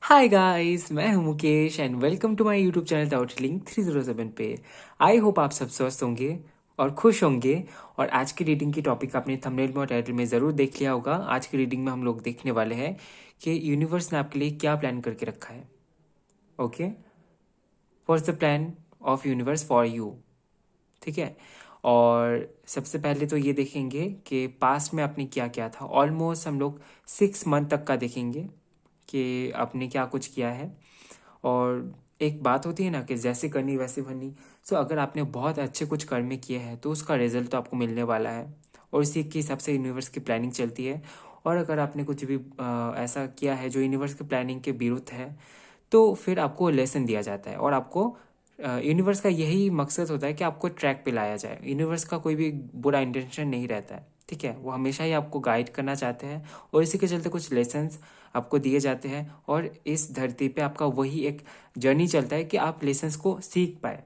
हाय guys, मैं हूं Mukesh and welcome to my YouTube channel doubt link 307 पे। आई होप आप सब स्वस्थ होंगे और खुश होंगे। और आज की रीडिंग की टॉपिक आपने थंबनेल में और टाइटल में ज़रूर देख लिया होगा। आज की रीडिंग में हम लोग देखने वाले हैं कि यूनिवर्स ने आपके लिए क्या प्लान करके रखा है। Okay, what's the plan of universe for you. ठीक है। और सबसे पहले तो ये देखेंगे कि पास्ट में आपने क्या किया था। ऑलमोस्ट हम लोग 6 मंथ तक का देखेंगे कि आपने क्या कुछ किया है। और एक बात होती है ना कि जैसे करनी वैसे भरनी। सो अगर आपने बहुत अच्छे कुछ कर्म किए हैं तो उसका रिजल्ट तो आपको मिलने वाला है, और इसी के हिसाब से यूनिवर्स की प्लानिंग चलती है। और अगर आपने कुछ भी ऐसा किया है जो यूनिवर्स की प्लानिंग के विरुद्ध है, तो फिर आपको लेसन दिया जाता है। और आपको यूनिवर्स का यही मकसद होता है कि आपको ट्रैक पे लाया जाए। यूनिवर्स का कोई भी बुरा इंटेंशन नहीं रहता है, ठीक है। वो हमेशा ही आपको गाइड करना चाहते हैं, और इसी के चलते कुछ लेसन्स आपको दिए जाते हैं। और इस धरती पे आपका वही एक जर्नी चलता है कि आप लेसन्स को सीख पाए,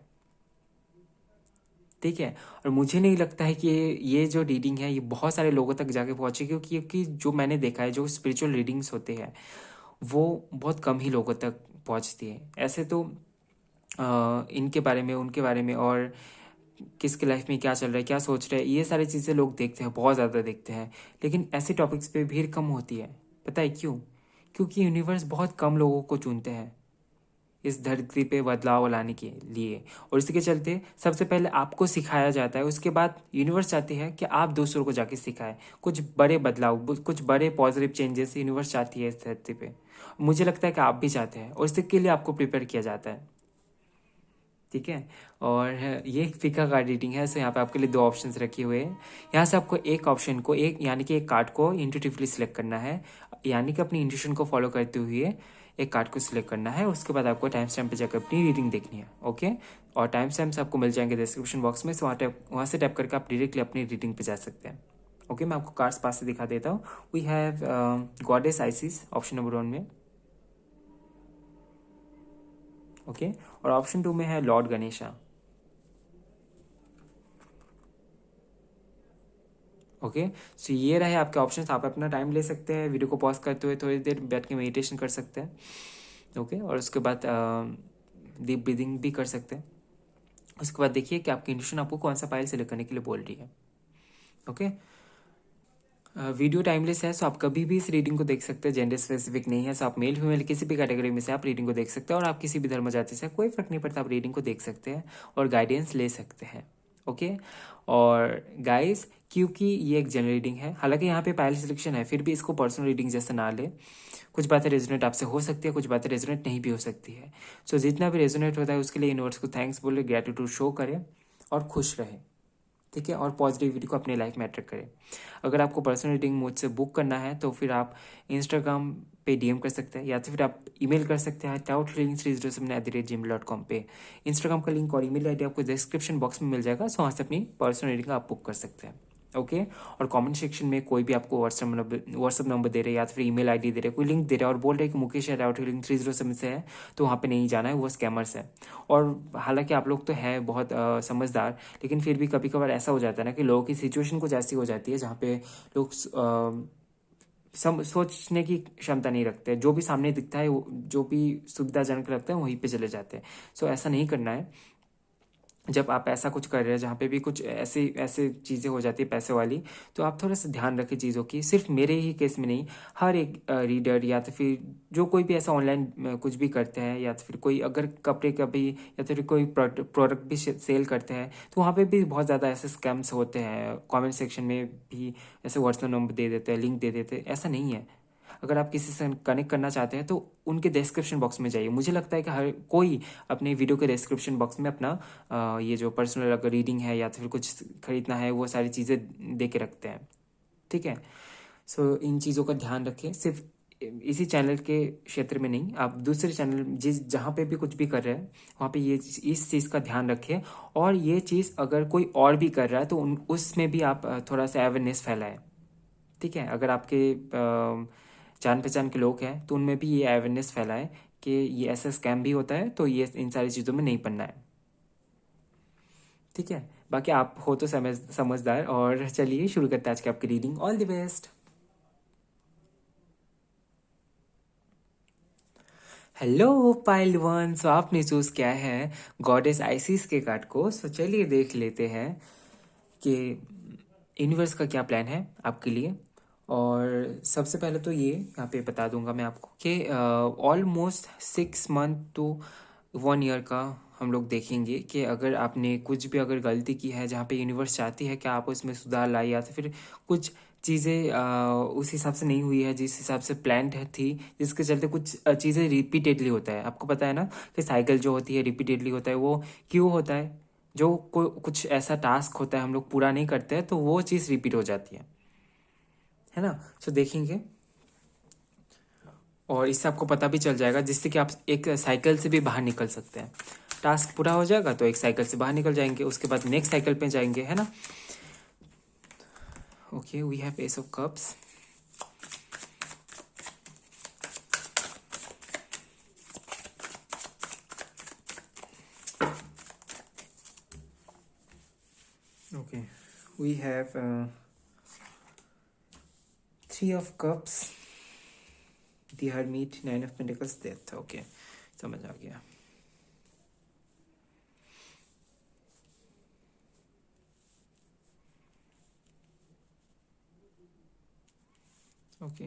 ठीक है। और मुझे नहीं लगता है कि ये जो रीडिंग है ये बहुत सारे लोगों तक जाके पहुंचे, क्योंकि जो मैंने देखा है जो स्पिरिचुअल रीडिंग्स होते हैं वो बहुत कम ही लोगों तक पहुंचती है। ऐसे तो इनके बारे में, उनके बारे में, और किसके लाइफ में क्या चल रहा है, क्या सोच रहे हैं, ये सारी चीज़ें लोग देखते हैं, बहुत ज़्यादा देखते हैं। लेकिन ऐसे टॉपिक्स पे भीड़ कम होती है। पता है क्यों? क्योंकि यूनिवर्स बहुत कम लोगों को चुनते हैं इस धरती पे बदलाव लाने के लिए। और इसके चलते सबसे पहले आपको सिखाया जाता है, उसके बाद यूनिवर्स चाहती है कि आप दूसरों को जाके सिखाएं। कुछ बड़े बदलाव, कुछ बड़े पॉजिटिव चेंजेस यूनिवर्स चाहती है इस धरती पे। मुझे लगता है कि आप भी चाहते हैं, और इसके लिए आपको प्रिपेयर किया जाता है, ठीक है। और ये एक फीका कार्ड रीडिंग है, सो यहाँ पे आपके लिए दो ऑप्शंस रखे हुए हैं। यहाँ से आपको एक ऑप्शन को, एक यानी कि एक कार्ड को इंट्यूटिवली सिलेक्ट करना है, यानी कि अपनी इंट्यूशन को फॉलो करते हुए एक कार्ड को सिलेक्ट करना है। उसके बाद आपको टाइम स्टैम्प पे जाकर अपनी रीडिंग देखनी है, ओके। और टाइम स्टैम्प्स आपको मिल जाएंगे डिस्क्रिप्शन बॉक्स में, सो वहाँ से टैप करके आप डायरेक्टली अपनी रीडिंग पे जा सकते हैं। ओके, मैं आपको कार्ड्स पास से दिखा देता हूँ। We have goddess Isis option number 1 में, ओके। और ऑप्शन 2 में है लॉर्ड गणेशा, ओके। सो ये रहे आपके ऑप्शंस। आप अपना टाइम ले सकते हैं, वीडियो को पॉज करते हुए थोड़ी देर बैठ के मेडिटेशन कर सकते हैं, ओके। और उसके बाद डीप ब्रीदिंग भी कर सकते हैं। उसके बाद देखिए कि आपकी इंट्यूशन आपको कौन सा फाइल सेलेक्ट करने के लिए बोल रही है, ओके। वीडियो टाइमलेस है, सो आप कभी भी इस रीडिंग को देख सकते हैं, जेंडर स्पेसिफिक नहीं है। सो आप मेल फीमेल किसी भी कैटेगरी में से आप रीडिंग को देख सकते हैं, और आप किसी भी धर्म जाति से, कोई फर्क नहीं पड़ता, आप रीडिंग को देख सकते हैं और गाइडेंस ले सकते हैं, ओके। और गाइस, क्योंकि ये एक जनरल रीडिंग है, हालांकि यहाँ पे पायल सिलेक्शन है, फिर भी इसको पर्सनल रीडिंग जैसा ना ले। कुछ बातें रेजोनेट आपसे हो सकती है, कुछ बातें रेजोनेट नहीं भी हो सकती है। सो जितना भी रेजोनेट होता है उसके लिए यूनिवर्स को थैंक्स बोले, ग्रेटिट्यूड शो करें और खुश रहे, ठीक है। और पॉजिटिविटी को अपने लाइफ में अट्रैक्ट करें। अगर आपको पर्सनल रीडिंग मुझसे बुक करना है तो फिर आप इंस्टाग्राम पे डीएम कर सकते हैं, या तो फिर आप ईमेल कर सकते हैं doubtfeeling307@gmail.com पे। इंस्टाग्राम का लिंक और ईमेल आईडी आपको डिस्क्रिप्शन बॉक्स में मिल जाएगा, सो वहाँ से अपनी पर्सनल रीडिंग आप बुक कर सकते हैं, ओके। और कमेंट सेक्शन में कोई भी आपको व्हाट्सअप नंबर दे रहे हैं या तो फिर ईमेल आईडी दे रहे हैं, कोई लिंक दे रहा है और बोल रहे हैं कि मुकेश है डाउटफीलिंग 307 से है, तो वहाँ पे नहीं जाना है, वो स्कैमर्स है। और हालांकि आप लोग तो हैं बहुत समझदार, लेकिन फिर भी कभी कभार ऐसा हो जाता है ना कि लोगों की सिचुएशन कुछ ऐसी हो जाती है जहाँ पे लोग सोचने की क्षमता नहीं रखते। जो भी सामने दिखता है, जो भी सुविधाजनक लगता है वहीं पे चले जाते हैं। सो ऐसा नहीं करना है। जब आप ऐसा कुछ कर रहे हैं जहाँ पे भी कुछ ऐसी ऐसे चीज़ें हो जाती है पैसे वाली, तो आप थोड़ा सा ध्यान रखें चीज़ों की। सिर्फ मेरे ही केस में नहीं, हर एक रीडर या तो फिर जो कोई भी ऐसा ऑनलाइन कुछ भी करते हैं, या तो फिर कोई अगर कपड़े का भी या तो फिर कोई प्रोडक्ट भी सेल करते हैं, तो वहाँ पे भी बहुत ज़्यादा ऐसे स्कैम्स होते हैं। कमेंट सेक्शन में भी ऐसे व्हाट्सएप नंबर दे देते हैं, लिंक दे देते हैं, ऐसा नहीं है। अगर आप किसी से कनेक्ट करना चाहते हैं तो उनके डिस्क्रिप्शन बॉक्स में जाइए। मुझे लगता है कि हर कोई अपने वीडियो के डिस्क्रिप्शन बॉक्स में अपना ये जो पर्सनल अगर रीडिंग है या तो फिर कुछ खरीदना है वो सारी चीज़ें दे के रखते हैं, ठीक है। सो इन चीज़ों का ध्यान रखें। सिर्फ इसी चैनल के क्षेत्र में नहीं, आप दूसरे चैनल जिस जहाँ पे भी कुछ भी कर रहे हैं वहाँ पे ये इस चीज़ का ध्यान रखें। और ये चीज़ अगर कोई और भी कर रहा है तो उसमें भी आप थोड़ा सा अवेयरनेस फैलाएं, ठीक है। अगर आपके जान पहचान के लोग हैं तो उनमें भी ये अवेयरनेस फैलाएं कि ये ऐसा स्कैम भी होता है, तो ये इन सारी चीज़ों में नहीं पड़ना है, ठीक है। बाकी आप हो तो समझदार। और चलिए शुरू करते हैं आज की आपकी reading. All the best. Hello pile one. So आपने चूज किया है गॉडेस आइसिस के कार्ड को। सो चलिए देख लेते हैं कि यूनिवर्स का क्या प्लान है आपके लिए। और सबसे पहले तो ये यहाँ पे बता दूंगा मैं आपको कि ऑलमोस्ट 6 मंथ टू 1 ईयर का हम लोग देखेंगे कि अगर आपने कुछ भी अगर गलती की है जहाँ पे यूनिवर्स चाहती है कि आप उसमें सुधार लाए, या तो फिर कुछ चीज़ें उस हिसाब से नहीं हुई है जिस हिसाब से प्लान थी, जिसके चलते कुछ चीज़ें रिपीटेडली होता है। आपको पता है ना कि साइकिल जो होती है रिपीटेडली होता है, वो क्यों होता है? जो कोई कुछ ऐसा टास्क होता है हम लोग पूरा नहीं करते हैं तो वो चीज़ रिपीट हो जाती है ना। सो देखेंगे और इससे आपको पता भी चल जाएगा, जिससे कि आप एक साइकिल से भी बाहर निकल सकते हैं। टास्क पूरा हो जाएगा तो एक साइकिल से बाहर निकल जाएंगे, उसके बाद नेक्स्ट साइकिल पे जाएंगे, है ना। Okay, we have ace of cups. Okay, we have 3 of cups, the hermit, 9 of pentacles, death. Okay, समझ आ गया। ओके,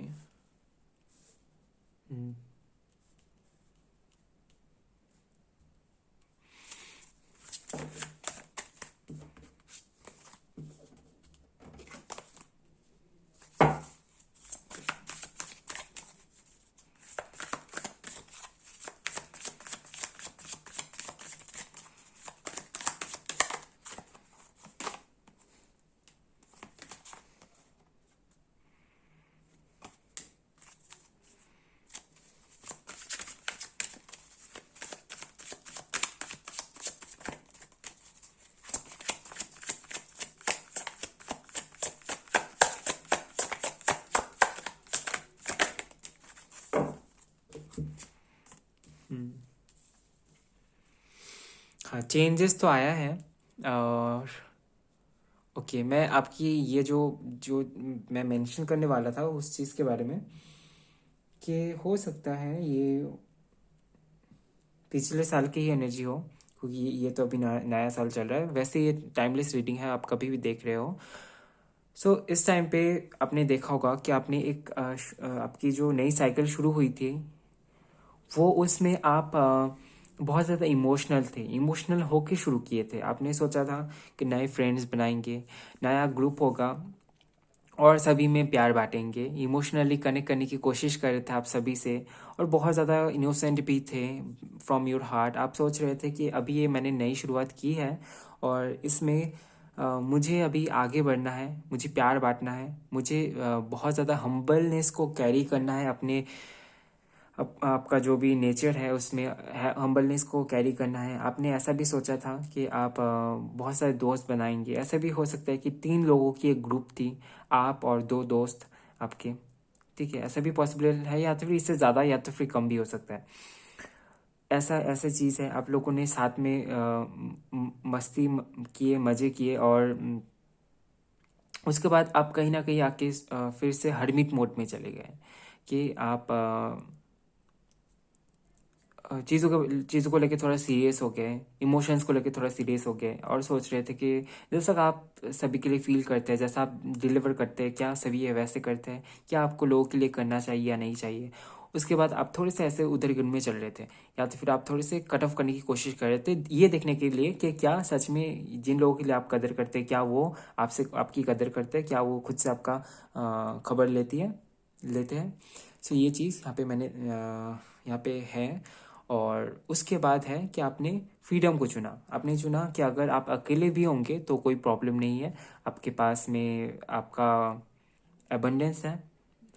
हाँ, चेंजेस तो आया है। और ओके, मैं आपकी ये जो जो मैं मेंशन करने वाला था उस चीज़ के बारे में, कि हो सकता है ये पिछले साल की ही एनर्जी हो, क्योंकि ये तो अभी नया साल चल रहा है। वैसे ये टाइमलेस रीडिंग है, आप कभी भी देख रहे हो। सो इस टाइम पे आपने देखा होगा कि आपने एक आपकी जो नई साइकिल शुरू हुई थी, वो उसमें आप बहुत ज़्यादा इमोशनल थे, इमोशनल होके शुरू किए थे। आपने सोचा था कि नए फ्रेंड्स बनाएंगे, नया ग्रुप होगा और सभी में प्यार बांटेंगे, इमोशनली कनेक्ट करने की कोशिश कर रहे थे आप सभी से, और बहुत ज़्यादा इनोसेंट भी थे फ्रॉम योर हार्ट। आप सोच रहे थे कि अभी ये मैंने नई शुरुआत की है और इसमें मुझे अभी आगे बढ़ना है, मुझे प्यार बांटना है, मुझे बहुत ज़्यादा हम्बलनेस को कैरी करना है अपने आपका जो भी नेचर है उसमें हम्बलनेस को कैरी करना है। आपने ऐसा भी सोचा था कि आप बहुत सारे दोस्त बनाएंगे। ऐसा भी हो सकता है कि 3 लोगों की एक ग्रुप थी, आप और 2 दोस्त आपके, ठीक है। ऐसा भी पॉसिबल है, या तो फिर इससे ज़्यादा या तो फिर कम भी हो सकता है। ऐसा ऐसा चीज़ है, आप लोगों ने साथ में मस्ती किए, मज़े किए, और उसके बाद आप कहीं ना कहीं आके फिर से हरमिट मोड में चले गए कि आप चीज़ों को लेके थोड़ा सीरियस हो गए, इमोशंस को लेके थोड़ा सीरियस हो गए, और सोच रहे थे कि जैसा कि आप सभी के लिए फील करते हैं, जैसा आप डिलीवर करते हैं, क्या सभी ये वैसे करते हैं, क्या आपको लोगों के लिए करना चाहिए या नहीं चाहिए। उसके बाद आप थोड़े से ऐसे उधर गिन में चल रहे थे, या तो फिर आप थोड़े से कट ऑफ करने की कोशिश कर रहे थे, ये देखने के लिए कि क्या सच में जिन लोगों के लिए आप कदर करते हैं, क्या वो आपसे आपकी कदर करते हैं, क्या वो खुद से आपका खबर लेते हैं। सो ये चीज़ यहाँ पे मैंने यहाँ पे है। और उसके बाद है कि आपने फ्रीडम को चुना। आपने चुना कि अगर आप अकेले भी होंगे तो कोई प्रॉब्लम नहीं है, आपके पास में आपका एबंडेंस है,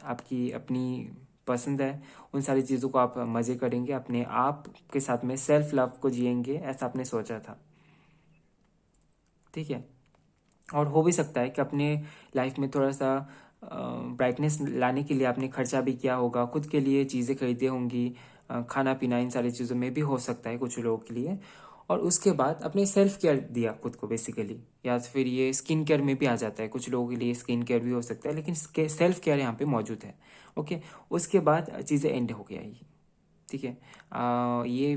आपकी अपनी पसंद है, उन सारी चीज़ों को आप मज़े करेंगे, अपने आप के साथ में सेल्फ लव को जिएंगे, ऐसा आपने सोचा था, ठीक है। और हो भी सकता है कि अपने लाइफ में थोड़ा सा ब्राइटनेस लाने के लिए आपने खर्चा भी किया होगा, खुद के लिए चीज़ें खरीदी होंगी, खाना पीना, इन सारी चीज़ों में भी हो सकता है कुछ लोगों के लिए। और उसके बाद अपने सेल्फ केयर दिया खुद को बेसिकली, या तो फिर ये स्किन केयर में भी आ जाता है, कुछ लोगों के लिए स्किन केयर भी हो सकता है, लेकिन सेल्फ केयर यहाँ पे मौजूद है। ओके, उसके बाद चीज़ें एंड हो गया ये, ठीक है। ये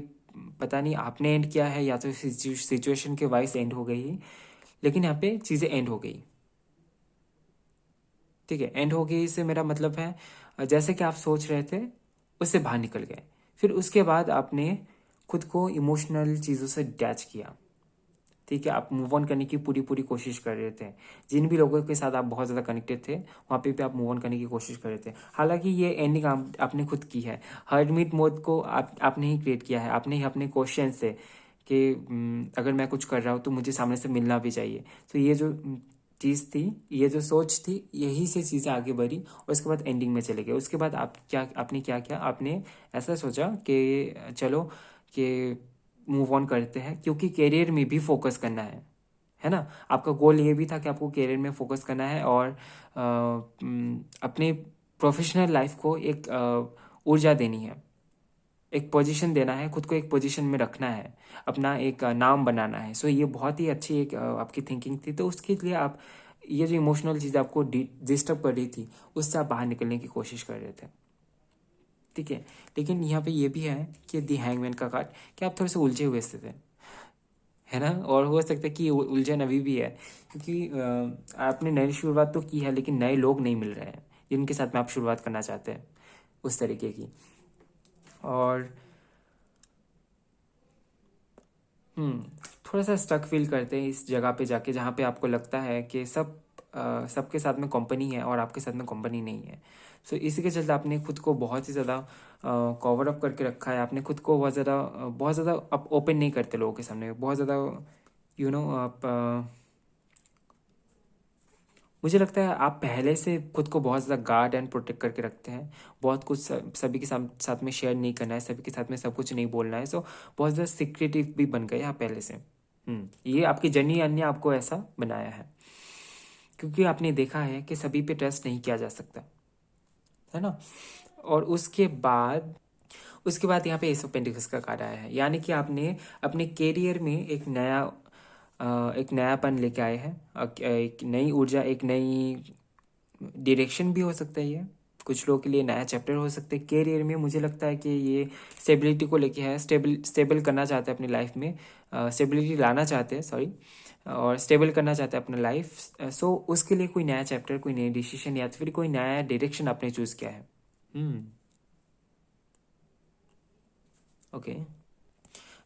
पता नहीं आपने एंड किया है या तो सिचुएशन के वाइज एंड हो गई, लेकिन यहाँ पे चीज़ें एंड हो गई। ठीक है, एंड हो गई से मेरा मतलब है जैसे कि आप सोच रहे थे उससे बाहर निकल गए, फिर उसके बाद आपने खुद को इमोशनल चीज़ों से अटैच किया। ठीक है, आप मूव ऑन करने की पूरी पूरी कोशिश कर रहे थे। जिन भी लोगों के साथ आप बहुत ज़्यादा कनेक्टेड थे वहाँ पे भी आप मूव ऑन करने की कोशिश कर रहे थे। हालांकि ये एंडिंग आपने खुद की है। हर्डमिट मोड को आपने ही क्रिएट किया है, आपने ही अपने क्वेश्चन से कि अगर मैं कुछ कर रहा हूँ तो मुझे सामने से मिलना भी चाहिए। तो ये जो चीज़ थी, ये जो सोच थी, यही से चीज़ें आगे बढ़ी और उसके बाद एंडिंग में चले गए। उसके बाद आपने क्या किया, आपने ऐसा सोचा कि चलो कि मूव ऑन करते हैं, क्योंकि करियर में भी फोकस करना है ना। आपका गोल ये भी था कि आपको करियर में फोकस करना है और अपने प्रोफेशनल लाइफ को एक ऊर्जा देनी है, एक पोजीशन देना है, खुद को एक पोजीशन में रखना है, अपना एक नाम बनाना है। सो ये बहुत ही अच्छी एक आपकी थिंकिंग थी। तो उसके लिए आप ये जो इमोशनल चीज़ आपको डिस्टर्ब कर रही थी उससे आप बाहर निकलने की कोशिश कर रहे थे। ठीक है, लेकिन यहाँ पे ये भी है कि दी हैंगमैन का कार्ड कि आप थोड़े से उलझे हुए से थे, है ना। और हो सकता है कि उलझन अभी भी है, क्योंकि आपने नई शुरुआत तो की है लेकिन नए लोग नहीं मिल रहे हैं जिनके साथ में आप शुरुआत करना चाहते हैं उस तरीके की। और थोड़ा सा स्टक फील करते हैं इस जगह पे जाके जहाँ पे आपको लगता है कि सबके साथ में कंपनी है और आपके साथ में कंपनी नहीं है। सो इसी के चलते आपने खुद को बहुत ही ज़्यादा कवर अप करके रखा है। आपने खुद को बहुत ज़्यादा आप ओपन नहीं करते लोगों के सामने, बहुत ज़्यादा आप मुझे लगता है आप पहले से खुद को बहुत ज़्यादा गार्ड एंड प्रोटेक्ट करके रखते हैं। बहुत कुछ सभी के साथ में शेयर नहीं करना है, सभी के साथ में सब कुछ नहीं बोलना है। सो बहुत ज़्यादा सिक्रेटिव भी बन गए आप पहले से। ये आपकी जर्नी अन्य आपको ऐसा बनाया है, क्योंकि आपने देखा है कि सभी पे ट्रस्ट नहीं किया जा सकता, है ना। और उसके बाद यहाँ पे एस ऑफ पेंटिकल्स का कार्ड आया है, यानी कि आपने अपने कैरियर में एक नयापन लेके आए हैं, एक नई ऊर्जा, एक नई डायरेक्शन भी हो सकता है। ये कुछ लोगों के लिए नया चैप्टर हो सकता है कैरियर में। मुझे लगता है कि ये स्टेबिलिटी को लेके है, स्टेबल करना चाहते हैं अपनी लाइफ में, स्टेबिलिटी लाना चाहते हैं, सॉरी, और स्टेबल करना चाहते हैं अपना लाइफ। सो उसके लिए कोई नया चैप्टर, कोई नई डिसीजन या तो फिर कोई नया डायरेक्शन आपने चूज किया है। ओके,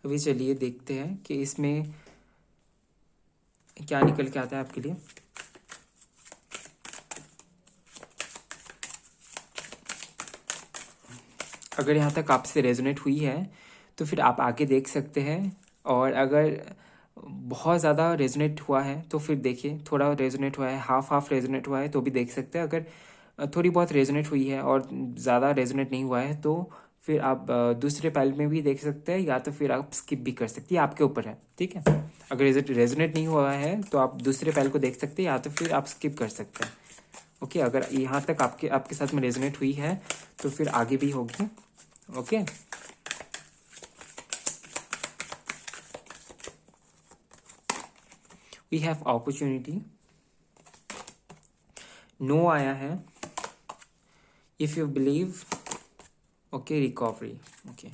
अभी चलिए देखते हैं कि इसमें क्या निकल के आता है आपके लिए। अगर यहाँ तक आपसे रेजोनेट हुई है तो फिर आप आगे देख सकते हैं, और अगर बहुत ज़्यादा रेजोनेट हुआ है तो फिर देखिए, थोड़ा रेजोनेट हुआ है, हाफ हाफ रेजोनेट हुआ है तो भी देख सकते हैं। अगर थोड़ी बहुत रेजोनेट हुई है और ज़्यादा रेजोनेट नहीं हुआ है तो फिर आप दूसरे पाइल में भी देख सकते हैं, या तो फिर आप स्किप भी कर सकते हैं, आपके ऊपर है। ठीक है, अगर रेजोनेट नहीं हुआ है तो आप दूसरे पाइल को देख सकते हैं, या तो फिर आप स्किप कर सकते हैं। ओके, अगर यहाँ तक आपके साथ में रेजोनेट हुई है तो फिर आगे भी होगी। Okay, we have opportunity, no आया है, if you believe, okay, recovery, okay,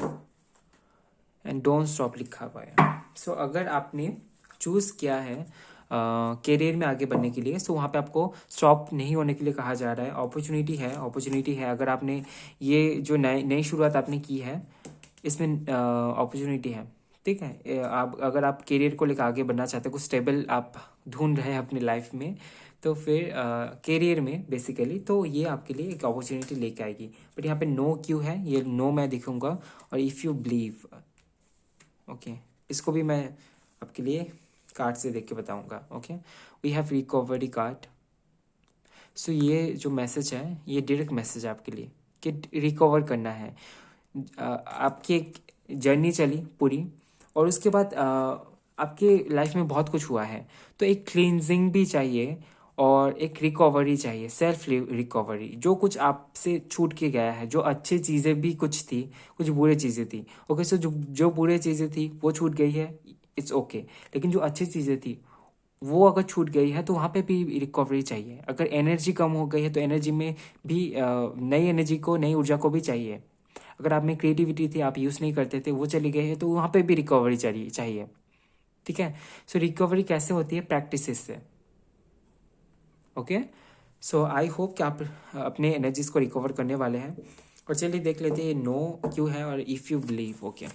and don't stop लिखा हुआ है। सो अगर आपने चूज किया है करियर में आगे बढ़ने के लिए, सो वहाँ पे आपको स्टॉप नहीं होने के लिए कहा जा रहा है। अपॉर्चुनिटी है। अगर आपने ये जो नई शुरुआत आपने की है इसमें अपॉर्चुनिटी है। ठीक है, अगर आप करियर को लेकर आगे बढ़ना चाहते हैं, कुछ स्टेबल आप ढूंढ रहे हैं अपनी लाइफ में, तो फिर करियर में बेसिकली तो ये आपके लिए एक अपॉर्चुनिटी लेके आएगी। बट यहाँ पे नो क्यों है, ये नो मैं दिखूंगा, और इफ़ यू बिलीव, ओके, इसको भी मैं आपके लिए कार्ड से देख के बताऊंगा। Okay, we have recovery card. So ये जो मैसेज है ये डायरेक्ट मैसेज है आपके लिए कि रिकवर करना है। आपकी एक जर्नी चली पूरी, और उसके बाद आपके लाइफ में बहुत कुछ हुआ है, तो एक क्लींजिंग भी चाहिए और एक रिकवरी चाहिए, सेल्फ रिकवरी। जो कुछ आपसे छूट के गया है, जो अच्छी चीज़ें भी कुछ थी, कुछ बुरी चीज़ें थी। ओके, सो जो बुरी चीज़ें थी वो छूट गई है, इट्स ओके। लेकिन जो अच्छी चीज़ें थी वो अगर छूट गई है तो वहाँ पे भी रिकवरी चाहिए। अगर एनर्जी कम हो गई है तो एनर्जी में भी नई एनर्जी को, नई ऊर्जा को भी चाहिए। अगर आप में क्रिएटिविटी थी, आप यूज़ नहीं करते थे, वो चली गई है, तो वहाँ पे भी रिकवरी चाहिए। ठीक है। सो रिकवरी कैसे होती है? प्रैक्टिस से। ओके। सो आई होप कि आप अपने एनर्जीज को रिकवर करने वाले हैं। और चलिए देख लेते हैं नो क्यों है और if you believe. Okay,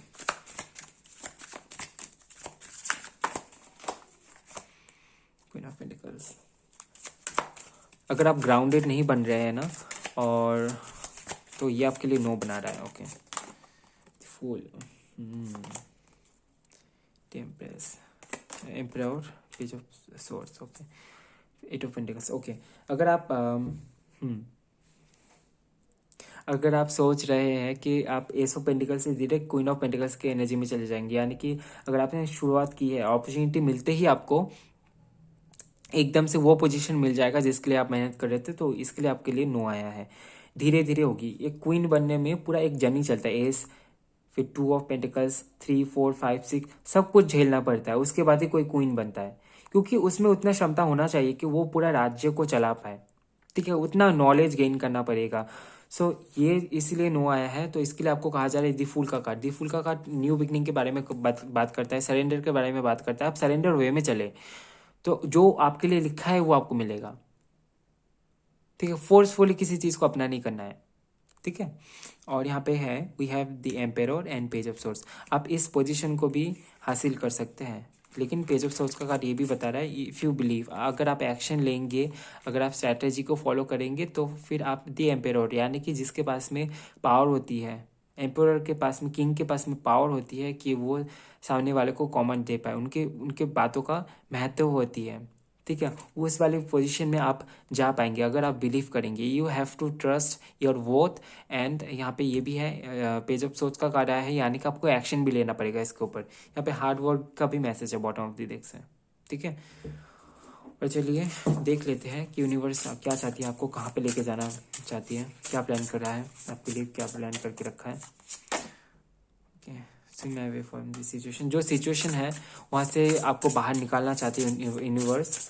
queen of pentacles. अगर आप ग्राउंडेड नहीं बन रहे हैं ना, और तो ये आपके लिए नो बना रहा है। Okay, fool, temperance, emperor, page of swords. Okay, eight of pentacles. Okay, अगर आप अगर आप सोच रहे हैं कि आप एस ऑफ पेंटिकल्स से डायरेक्ट क्वीन ऑफ पेंटिकल्स के एनर्जी में चले जाएंगे, यानी कि अगर आपने शुरुआत की है, अपॉर्चुनिटी मिलते ही आपको एकदम से वो पोजीशन मिल जाएगा जिसके लिए आप मेहनत कर रहे थे, तो इसके लिए आपके लिए नो आया है। धीरे धीरे होगी। एक क्वीन बनने में पूरा एक जर्नी चलता है। एस, फिर 2 ऑफ पेंटिकल्स, 3, 4, 5, 6, सब कुछ झेलना पड़ता है, उसके बाद ही कोई क्वीन बनता है। क्योंकि उसमें उतना क्षमता होना चाहिए कि वो पूरा राज्य को चला पाए। ठीक है, उतना नॉलेज गेन करना पड़ेगा। सो ये इसलिए नो आया है। तो इसके लिए आपको कहा जा रहा है दी फूल का कार्ड। दी फूल का कार्ड न्यू बिगनिंग के बारे में बात करता है, सरेंडर के बारे में बात करता है। आप सरेंडर वे में चले तो जो आपके लिए लिखा है वो आपको मिलेगा। ठीक है, फोर्सफुली किसी चीज को अपना नहीं करना है। ठीक है। और यहाँ पे है we have the emperor and page of swords. आप इस पोजीशन को भी हासिल कर सकते हैं, लेकिन पेज ऑफ सोर्स का कार्ड ये भी बता रहा है इफ़ यू बिलीव, अगर आप एक्शन लेंगे, अगर आप स्ट्रैटेजी को फॉलो करेंगे, तो फिर आप द एम्पेरर, यानी कि जिसके पास में पावर होती है, एम्पेरर के पास में, किंग के पास में पावर होती है कि वो सामने वाले को कॉमेंट दे पाए, उनके उनके बातों का महत्व होती है। ठीक है, उस वाले पोजीशन में आप जा पाएंगे अगर आप बिलीव करेंगे। You have to trust your worth. And यहाँ पे ये भी है, पेज ऑफ सोच का कार्ड आया है, यानी कि आपको एक्शन भी लेना पड़ेगा इसके ऊपर। यहाँ पे हार्ड वर्क का भी मैसेज है बॉटम ऑफ द डेक से। ठीक है, और चलिए देख लेते हैं कि यूनिवर्स क्या चाहती है, आपको कहाँ पे लेके जाना चाहती है, क्या प्लान कर रहा है आपके लिए, क्या प्लान करके रखा है। Okay, swim away from this situation. जो सिचुएशन है वहाँ से आपको बाहर निकालना चाहती है यूनिवर्स।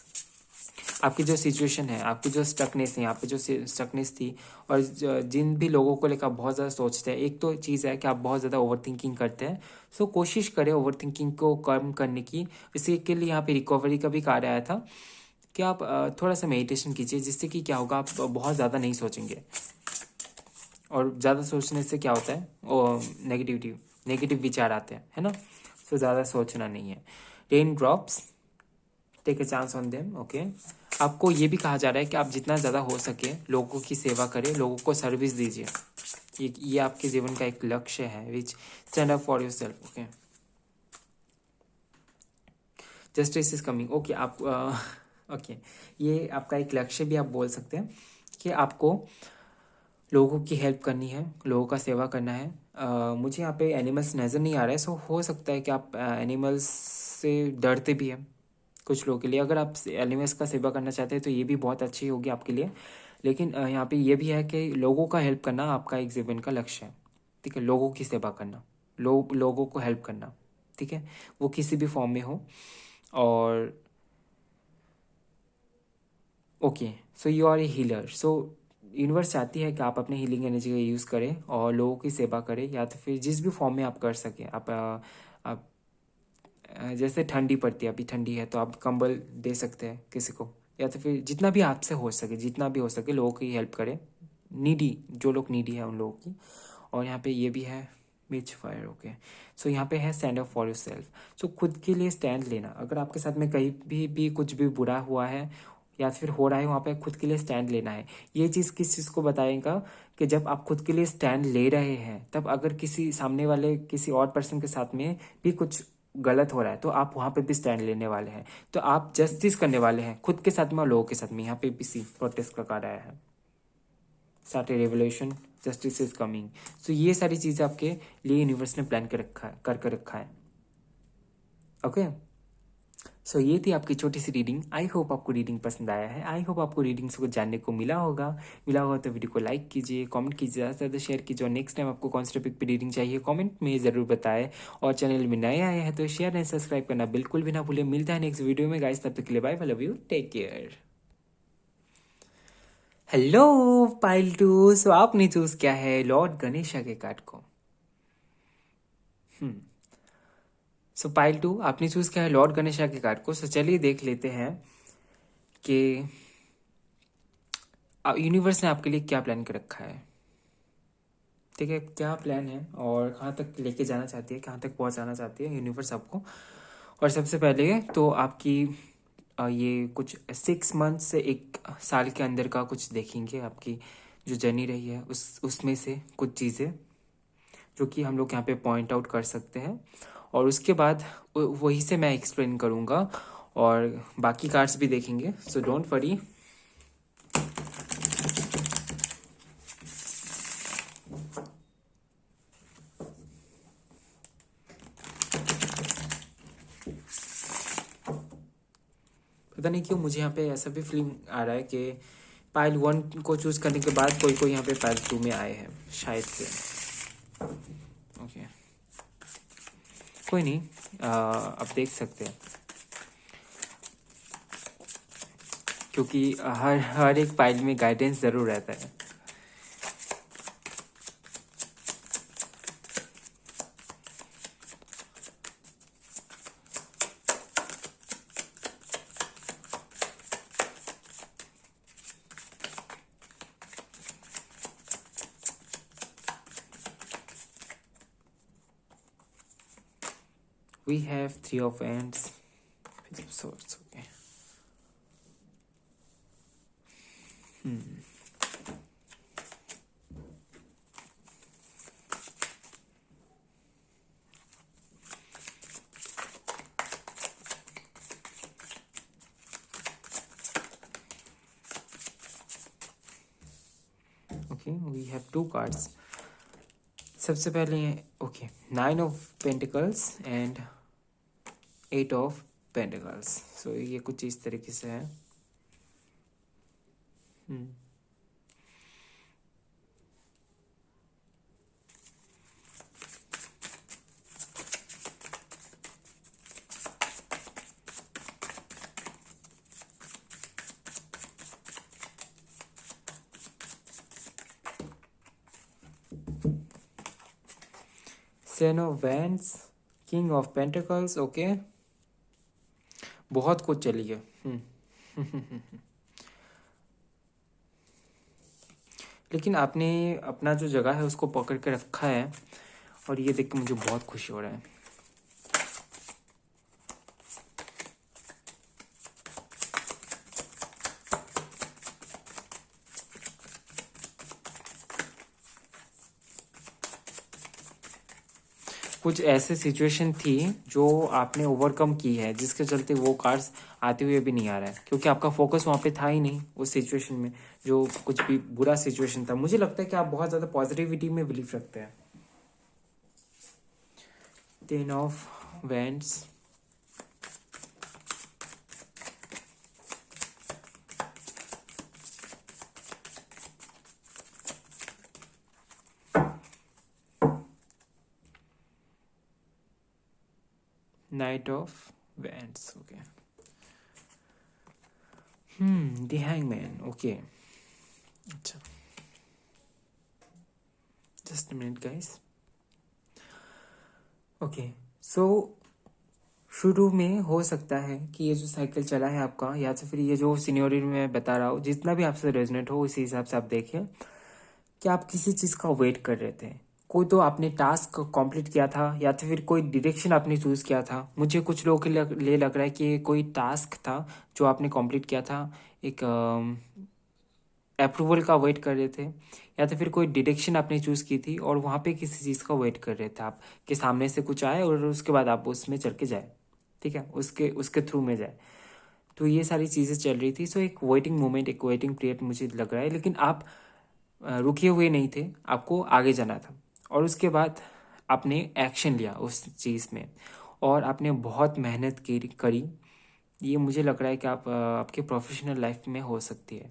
आपकी जो सिचुएशन है, आपकी जो स्टकनेस है, यहाँ पे जो स्टकनेस थी, और जिन भी लोगों को लेकर बहुत ज़्यादा सोचते हैं, एक तो चीज़ है कि आप बहुत ज़्यादा ओवर थिंकिंग करते हैं। सो कोशिश करें ओवर थिंकिंग को कम करने की। इसी के लिए यहाँ पे रिकवरी का भी कार्य आया था कि आप थोड़ा सा मेडिटेशन कीजिए, जिससे कि क्या होगा, आप बहुत ज़्यादा नहीं सोचेंगे। और ज़्यादा सोचने से क्या होता है, वो नेगेटिव विचार आते हैं, है ना। सो ज़्यादा सोचना नहीं है। Rain drops, take a chance on them. Okay, आपको ये भी कहा जा रहा है कि आप जितना ज़्यादा हो सके लोगों की सेवा करें, लोगों को सर्विस दीजिए। ये आपके जीवन का एक लक्ष्य है, विच stand up for your self. Okay, justice is coming. Okay, आप ओके, ये आपका एक लक्ष्य भी आप बोल सकते हैं कि आपको लोगों की हेल्प करनी है, लोगों का सेवा करना है। मुझे यहाँ पे एनिमल्स नज़र नहीं आ रहा है। सो हो सकता है कि आप एनिमल्स से डरते भी हैं कुछ लोगों के लिए। अगर आप एनिमल्स का सेवा करना चाहते हैं तो ये भी बहुत अच्छी होगी आपके लिए। लेकिन यहाँ पे ये भी है कि लोगों का हेल्प करना आपका एक जीवन का लक्ष्य है। ठीक है, लोगों की सेवा करना, लोगों को हेल्प करना। ठीक है, वो किसी भी फॉर्म में हो। और okay, so you are a healer. So universe चाहती है कि आप अपने हीलिंग एनर्जी का यूज़ करें और लोगों की सेवा करें, या तो फिर जिस भी फॉर्म में आप कर सकें। आप जैसे ठंडी पड़ती है, अभी ठंडी है तो आप कंबल दे सकते हैं किसी को, या तो फिर जितना भी आपसे हो सके, जितना भी हो सके लोगों की हेल्प करें। नीडी, जो लोग नीडी है उन लोगों की। और यहाँ पे ये भी है विच फायर। ओके, सो यहाँ पे है stand up for yourself. So खुद के लिए स्टैंड लेना। अगर आपके साथ में कहीं भी कुछ भी बुरा हुआ है या फिर हो रहा है, वहाँ पे खुद के लिए स्टैंड लेना है। ये चीज़ किस चीज़ को बताएगा कि जब आप खुद के लिए स्टैंड ले रहे हैं, तब अगर किसी सामने वाले किसी और पर्सन के साथ में भी कुछ गलत हो रहा है तो आप वहाँ पे भी स्टैंड लेने वाले हैं। तो आप जस्टिस करने वाले हैं खुद के साथ में और लोगों के साथ में। यहाँ पे भी सी प्रोटेस्ट का कार्ड आया है, start a revolution, justice is coming. So ये सारी चीज़ें आपके लिए यूनिवर्स ने प्लान कर रखा है, करके रखा है। ओके, सो ये थी आपकी छोटी सी रीडिंग। आई होप आपको रीडिंग पसंद आया है। आई होप आपको रीडिंग से कुछ जानने को मिला होगा। तो वीडियो को लाइक कीजिए, कमेंट कीजिए, ज़्यादा से ज़्यादा शेयर कीजिए। और नेक्स्ट टाइम आपको कौन से टॉपिक पे रीडिंग चाहिए कमेंट में ज़रूर बताएं। और चैनल में नए आए हैं तो शेयर एंड सब्सक्राइब करना बिल्कुल भी ना भूलें। मिलता है नेक्स्ट वीडियो में गाइस, तब तक के लिए bye, love you, take care. Hello pile two. So आपने चूज किया है लॉर्ड गणेशा के कार्ड को। सो पाइल 2 आपने चूज किया है लॉर्ड गणेशा के कार्ड को। सो चलिए देख लेते हैं कि यूनिवर्स ने आपके लिए क्या प्लान कर रखा है। ठीक है, क्या प्लान है और कहाँ तक लेके जाना चाहती है, कहाँ तक पहुँचाना चाहती है यूनिवर्स आपको। और सबसे पहले तो आपकी ये कुछ 6 मंथ से 1 साल के अंदर का कुछ देखेंगे, आपकी जो जर्नी रही है उसमें से कुछ चीज़ें जो कि हम लोग यहाँ पे पॉइंट आउट कर सकते हैं। और उसके बाद वही से मैं एक्सप्लेन करूँगा और बाकी कार्ड्स भी देखेंगे। So don't worry. पता नहीं क्यों मुझे यहाँ पे ऐसा भी फीलिंग आ रहा है कि पाइल 1 को चूज करने के बाद कोई कोई यहाँ पे पाइल 2 में आए हैं शायद से। ओके, कोई नहीं, आप देख सकते हैं क्योंकि हर एक पाइल में गाइडेंस ज़रूर रहता है। We have 3 of Wands, Page of Swords. Okay. Okay, we have 2 cards. सबसे पहले okay 9 of Pentacles and 8 of Pentacles. सो ये कुछ इस तरीके से है। Ten of Wands, King of Pentacles. Okay, बहुत कुछ चली है। लेकिन आपने अपना जो जगह है उसको पकड़ के रखा है और ये देख के मुझे बहुत खुशी हो रहा है। कुछ ऐसे सिचुएशन थी जो आपने ओवरकम की है जिसके चलते वो कार्ड्स आते हुए भी नहीं आ रहा है क्योंकि आपका फोकस वहाँ पे था ही नहीं उस सिचुएशन में, जो कुछ भी बुरा सिचुएशन था। मुझे लगता है कि आप बहुत ज़्यादा पॉजिटिविटी में बिलीव रखते हैं। 10 of Wands, Knight of Wands. Okay, The Hangman. Okay, अच्छा, जस्ट मिनट गाइस। ओके, सो शुरू में हो सकता है कि ये जो साइकिल चला है आपका, या तो फिर ये जो सीनियोरिटी में बता रहा हूँ, जितना भी आपसे रेजोनेट हो उसी हिसाब से आप देखिए कि आप किसी चीज़ का वेट कर रहे थे। कोई तो आपने टास्क कंप्लीट किया था या तो फिर कोई डायरेक्शन आपने चूज़ किया था। मुझे कुछ लोगों के लिए लग रहा है कि कोई टास्क था जो आपने कंप्लीट किया था, एक अप्रूवल का वेट कर रहे थे, या तो फिर कोई डायरेक्शन आपने चूज़ की थी और वहाँ पे किसी चीज़ का वेट कर रहे थे आप, कि सामने से कुछ आए और उसके बाद आप उसमें चल के जाए। ठीक है, उसके उसके थ्रू में जाए। तो ये सारी चीज़ें चल रही थी। सो एक वेटिंग मोमेंट, एक वेटिंग पीरियड मुझे लग रहा है, लेकिन आप रुके हुए नहीं थे, आपको आगे जाना था। और उसके बाद आपने एक्शन लिया उस चीज़ में और आपने बहुत मेहनत करी। ये मुझे लग रहा है कि आप आपके प्रोफेशनल लाइफ में हो सकती है।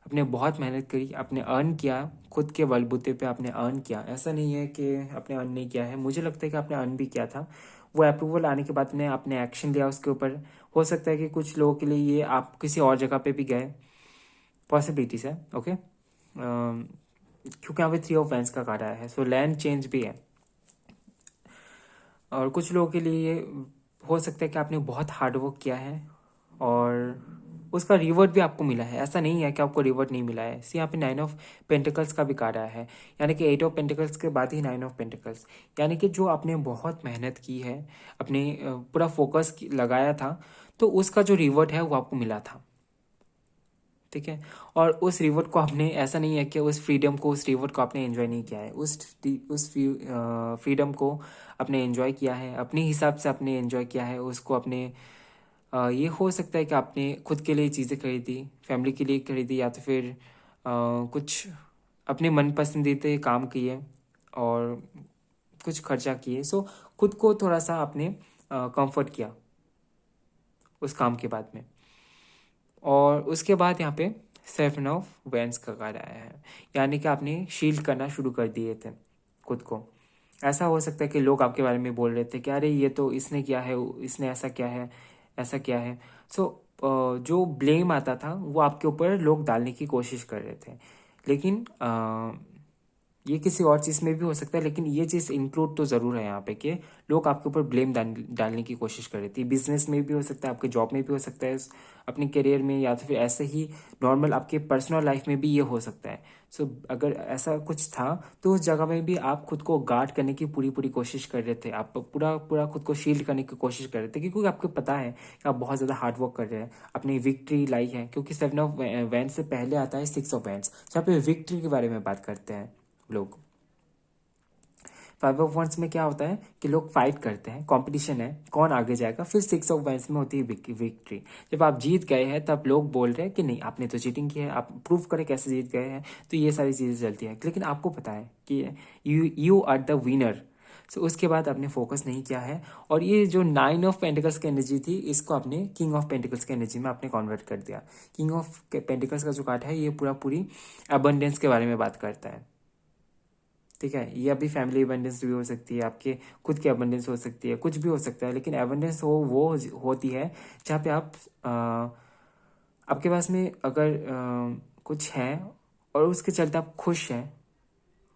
आपने बहुत मेहनत करी, आपने अर्न किया, खुद के बलबूते पे आपने अर्न किया। ऐसा नहीं है कि आपने अर्न नहीं किया है, मुझे लगता है कि आपने अर्न भी किया था। वो अप्रूवल आने के बाद में आपने एक्शन लिया उसके ऊपर। हो सकता है कि कुछ लोगों के लिए ये आप किसी और जगह पे भी गए, पॉसिबिलिटीज है। ओके, क्योंकि यहाँ पे 3 of Wands का कार्ड आया है। सो लैंड चेंज भी है। और कुछ लोगों के लिए हो सकता है कि आपने बहुत हार्ड वर्क किया है और उसका रिवॉर्ड भी आपको मिला है। ऐसा नहीं है कि आपको रिवॉर्ड नहीं मिला है। सी यहाँ पे 9 ऑफ पेंटिकल्स का भी कार्ड आया है, यानी कि 8 ऑफ पेंटिकल्स के बाद ही 9 ऑफ पेंटिकल्स, यानी कि जो आपने बहुत मेहनत की है, अपने पूरा फोकस लगाया था, तो उसका जो रिवॉर्ड है वो आपको मिला था। ठीक है, और उस रिवॉर्ड को आपने, ऐसा नहीं है कि उस फ्रीडम को, उस रिवॉर्ड को आपने एंजॉय नहीं किया है, उस फ्रीडम को आपने एंजॉय किया है, अपने हिसाब से आपने एंजॉय किया है उसको। अपने ये हो सकता है कि आपने खुद के लिए चीज़ें खरीदी, फैमिली के लिए खरीदी, या तो फिर कुछ अपने मन पसंदीदा काम किए और कुछ खर्चा किए। सो खुद को थोड़ा सा आपने कंफर्ट किया उस काम के बाद में। और उसके बाद यहाँ पे 7 ऑफ वैंड्स का कार्ड आया है, यानी कि आपने शील्ड करना शुरू कर दिए थे खुद को। ऐसा हो सकता है कि लोग आपके बारे में बोल रहे थे कि अरे ये तो इसने किया है, इसने ऐसा किया है, ऐसा किया है। सो जो ब्लेम आता था वो आपके ऊपर लोग डालने की कोशिश कर रहे थे, लेकिन ये किसी और चीज़ में भी हो सकता है, लेकिन ये चीज़ इंक्लूड तो ज़रूर है यहाँ पे कि लोग आपके ऊपर ब्लेम डालने की कोशिश कर रही थी। बिजनेस में भी हो सकता है, आपके जॉब में भी हो सकता है, अपने करियर में, या तो फिर ऐसे ही नॉर्मल आपके पर्सनल लाइफ में भी ये हो सकता है। सो अगर ऐसा कुछ था तो उस जगह में भी आप खुद को गार्ड करने की पूरी पूरी कोशिश कर रहे थे, आप पूरा पूरा खुद को शील्ड करने की कोशिश कर रहे थे, क्योंकि आपको पता है कि आप बहुत ज़्यादा हार्ड वर्क कर रहे हैं, अपनी विक्ट्री लाई है। क्योंकि 7 ऑफ वैंड्स से पहले आता है 6 ऑफ वैंड्स, जहाँ पे विक्ट्री के बारे में बात करते हैं लोग। 5 ऑफ वंस में क्या होता है कि लोग फाइट करते हैं, कंपटीशन है कौन आगे जाएगा। फिर 6 ऑफ वंस में होती है विक्ट्री। जब आप जीत गए हैं तब लोग बोल रहे हैं कि नहीं आपने तो चीटिंग की है, आप प्रूव करें कैसे जीत गए हैं। तो ये सारी चीज़ें चलती है, लेकिन आपको पता है कि यू आर द विनर। सो उसके बाद आपने फोकस नहीं किया है, और ये जो 9 ऑफ पेंटिकल्स की एनर्जी थी, इसको आपने किंग ऑफ पेंटिकल्स की एनर्जी में आपने कन्वर्ट कर दिया। किंग ऑफ पेंटिकल्स का जो कार्ड है ये पूरा पूरी अबंडेंस के बारे में बात करता है। ठीक है, ये अभी फैमिली एबंडेंस भी हो सकती है, आपके खुद की एबंडेंस हो सकती है, कुछ भी हो सकता है, लेकिन एबंडेंस वो होती है जहाँ पे आप आपके पास में अगर कुछ है और उसके चलते आप खुश हैं,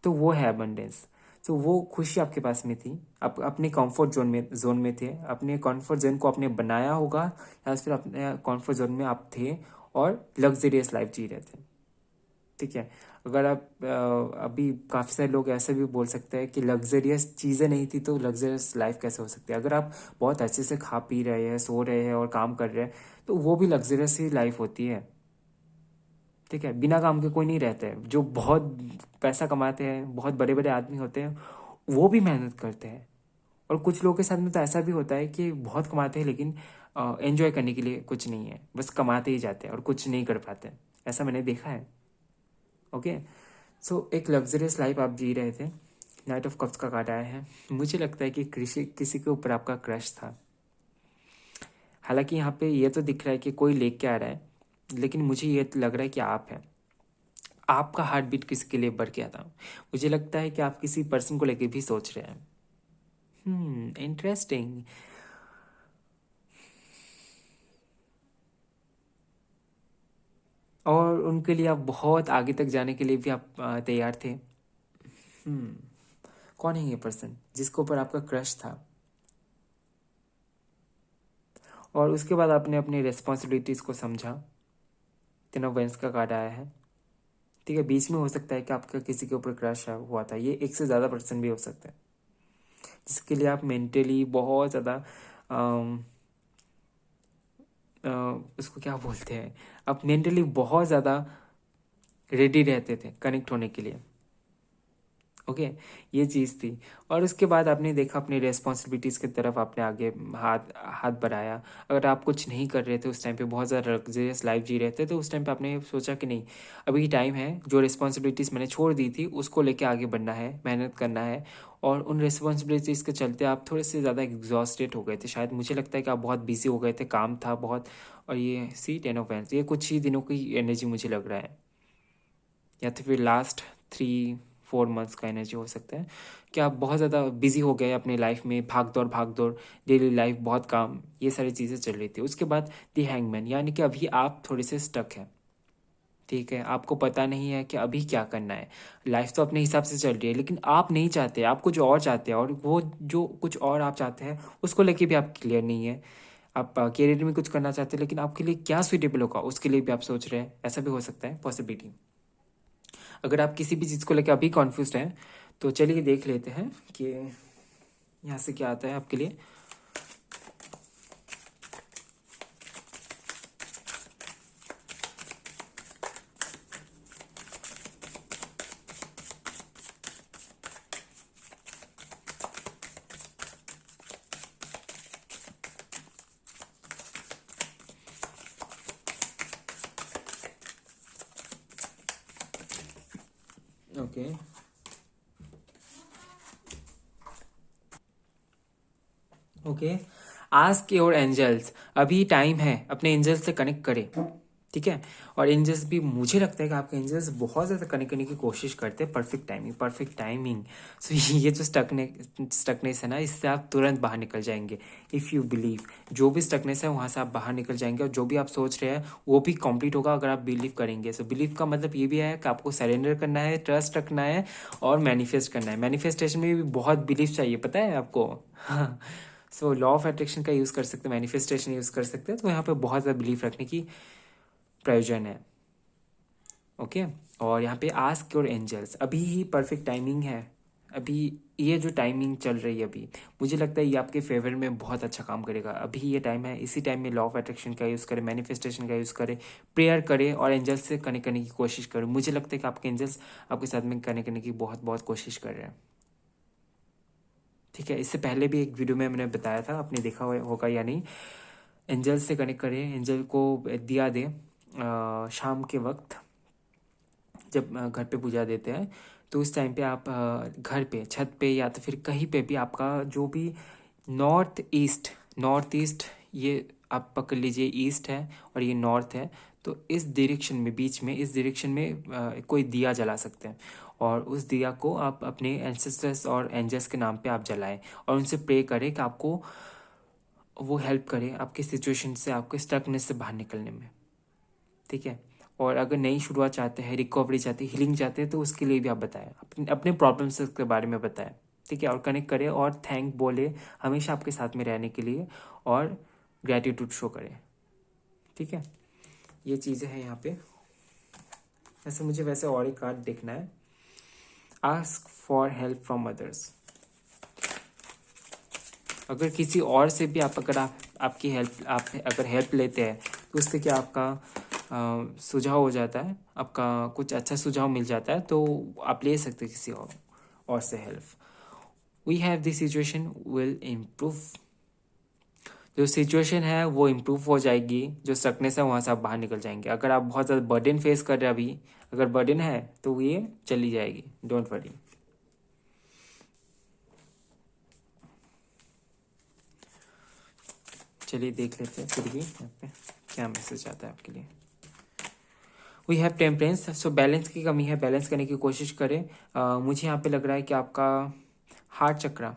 तो वो है एबंडेंस। तो वो खुशी आपके पास में थी, आप अपने कंफर्ट जोन में थे, अपने कंफर्ट जोन को आपने बनाया होगा, या फिर अपने कंफर्ट जोन में आप थे और लग्जरियस लाइफ जी रहे थे। ठीक है, अगर आप अभी काफ़ी सारे लोग ऐसे भी बोल सकते हैं कि लग्जरियस चीज़ें नहीं थी तो लग्जरियस लाइफ कैसे हो सकती है। अगर आप बहुत अच्छे से खा पी रहे हैं, सो रहे हैं और काम कर रहे हैं, तो वो भी लग्जरियस ही लाइफ होती है। ठीक है, बिना काम के कोई नहीं रहते हैं। जो बहुत पैसा कमाते हैं, बहुत बड़े बड़े आदमी होते हैं, वो भी मेहनत करते हैं। और कुछ लोगों के साथ में तो ऐसा भी होता है कि बहुत कमाते हैं, लेकिन एंजॉय करने के लिए कुछ नहीं है, बस कमाते ही जाते हैं और कुछ नहीं कर पाते। ऐसा मैंने देखा है। ओके, सो एक लग्जरियस लाइफ आप जी रहे थे। नाइट ऑफ कप्स का कार्ड आया है। मुझे लगता है कि किसी के ऊपर आपका क्रश था। हालांकि यहाँ पे ये तो दिख रहा है कि कोई लेके आ रहा है, लेकिन मुझे ये लग रहा है कि आप हैं। आपका हार्ट बीट किसके लिए बढ़ गया था। मुझे लगता है कि आप किसी पर्सन को लेके भी सोच रहे हैं। इंटरेस्टिंग। और उनके लिए आप बहुत आगे तक जाने के लिए भी आप तैयार थे। हम्म कौन है ये पर्सन जिसके ऊपर आपका क्रश था, और उसके बाद आपने अपनी रिस्पॉन्सिबिलिटीज़ को समझा। 10 ऑफ वैंड्स का कार्ड आया है। ठीक है, बीच में हो सकता है कि आपका किसी के ऊपर क्रश हुआ था। ये एक से ज़्यादा पर्सन भी हो सकता है जिसके लिए आप मेंटली बहुत ज़्यादा उसको क्या बोलते हैं, आप मेंटली बहुत ज़्यादा रेडी रहते थे कनेक्ट होने के लिए। ओके, ये चीज़ थी। और उसके बाद आपने देखा अपनी रेस्पॉन्सिबिलिटीज़ की तरफ आपने आगे हाथ हाथ बढ़ाया। अगर आप कुछ नहीं कर रहे थे उस टाइम पे, बहुत ज़्यादा लग्जरियस लाइफ जी रहे थे, तो उस टाइम पे आपने सोचा कि नहीं, अभी टाइम है, जो रिस्पॉन्सिबिलिटीज़ मैंने छोड़ दी थी उसको लेके आगे बढ़ना है, मेहनत करना है। और उन रिस्पॉन्सिबिलिटीज़ के चलते आप थोड़े से ज़्यादा एग्जॉस्टेड हो गए थे शायद। मुझे लगता है कि आप बहुत बिजी हो गए थे, काम था बहुत। और ये सी 10 ऑफ वैंड्स, ये कुछ ही दिनों की एनर्जी मुझे लग रहा है, या तो फिर लास्ट 3-4 मंथ्स का एनर्जी हो सकता है कि आप बहुत ज़्यादा बिजी हो गए अपनी लाइफ में, भाग दौड़, डेली लाइफ, बहुत काम, ये सारी चीज़ें चल रही थी। उसके बाद दी हैंगमैन, यानी कि अभी आप थोड़े से स्टक हैं। ठीक है, आपको पता नहीं है कि अभी क्या करना है। लाइफ तो अपने हिसाब से चल रही है, लेकिन आप नहीं चाहते, आप कुछ और चाहते हैं, और वो जो कुछ और आप चाहते हैं उसको लेके भी आप क्लियर नहीं है। आप करियर में कुछ करना चाहते हैं, लेकिन आपके लिए क्या सूटेबल होगा उसके लिए भी आप सोच रहे हैं। ऐसा भी हो सकता है पॉसिबिलिटी। अगर आप किसी भी चीज़ को लेकर अभी कॉन्फ्यूज हैं, तो चलिए देख लेते हैं कि यहाँ से क्या आता है आपके लिए। Okay, okay, ask your angels. अभी टाइम है, अपने एंजल्स से कनेक्ट करें। ठीक है, और एंजल्स भी, मुझे लगता है कि आपके एंजल्स बहुत ज़्यादा कनेक्ट करने की कोशिश करते हैं। Perfect timing, perfect timing. So ये जो स्टकनेस है ना, इससे आप तुरंत बाहर निकल जाएंगे। इफ़ यू बिलीव, जो भी स्टकनेस है वहाँ से आप बाहर निकल जाएंगे, और जो भी आप सोच रहे हैं वो भी कंप्लीट होगा अगर आप बिलीव करेंगे। सो बिलीव का मतलब ये भी है कि आपको सरेंडर करना है, ट्रस्ट रखना है, और मैनिफेस्ट करना है। मैनिफेस्टेशन में भी बहुत बिलीव चाहिए, पता है आपको। हाँ, सो लॉ ऑफ अट्रैक्शन का यूज़ कर सकते हैं, मैनिफेस्टेशन यूज़ कर सकते हैं, तो यहाँ पे बहुत ज़्यादा बिलीव रखने की प्रयोजन है। ओके, और यहाँ पे आस्क योर एंजल्स। अभी ही परफेक्ट टाइमिंग है। अभी ये जो टाइमिंग चल रही है अभी, मुझे लगता है ये आपके फेवर में बहुत अच्छा काम करेगा। अभी ये टाइम है, इसी टाइम में लॉ ऑफ अट्रैक्शन का यूज़ करें, मैनिफेस्टेशन का यूज़ करें, प्रेयर करें, और एंजल्स से कनेक्ट करने की कोशिश करें। मुझे लगता है कि आपके एंजल्स आपके साथ में कनेक्ट करने की बहुत बहुत कोशिश कर रहे हैं। ठीक है, इससे पहले भी एक वीडियो में मैंने बताया था, आपने देखा होगा या नहीं। एंजल से कनेक्ट करें, एंजल को दिया दें शाम के वक्त, जब घर पे पूजा देते हैं, तो उस टाइम पे आप घर पे, छत पे, या तो फिर कहीं पे भी आपका जो भी नॉर्थ ईस्ट, ये आप पकड़ लीजिए, ईस्ट है और ये नॉर्थ है, तो इस डायरेक्शन में, बीच में इस डायरेक्शन में कोई दिया जला सकते हैं, और उस दिया को आप अपने एंसेस्टर्स और एंजल्स के नाम पे आप जलाएं, और उनसे प्रे करें कि आपको वो हेल्प करें आपके सिचुएशन से, आपके स्टकनेस से बाहर निकलने में। ठीक है, और अगर नई शुरुआत चाहते हैं, रिकवरी चाहते हैं, हीलिंग चाहते हैं, तो उसके लिए भी आप बताएं, अपने प्रॉब्लम्स के बारे में बताएं। ठीक है, और कनेक्ट करें, और थैंक बोले हमेशा आपके साथ में रहने के लिए, और ग्रैटिट्यूड शो करें। ठीक है, ये चीज़ें हैं यहाँ पे। वैसे मुझे वैसे और एक कार्ड देखना है। Ask for help from others. अगर किसी और से भी अगर आपकी हेल्प, आप अगर हेल्प लेते हैं, तो उससे क्या आपका सुझाव हो जाता है, आपका कुछ अच्छा सुझाव मिल जाता है, तो आप ले सकते हैं किसी और से help. We have this situation will improve. जो सिचुएशन है वो इम्प्रूव हो जाएगी, जो स्टकनेस है वहाँ से आप बाहर निकल जाएंगे। अगर आप बहुत ज़्यादा बर्डन फेस कर रहे हैं अभी, अगर बर्डन है तो ये चली जाएगी, डोंट वरी। चलिए देख लेते हैं फिर भी यहाँ पे क्या मैसेज आता है आपके लिए। We have temperance. So balance की कमी है, बैलेंस करने की कोशिश करें। मुझे यहाँ पे लग रहा है कि आपका हार्ट चक्रा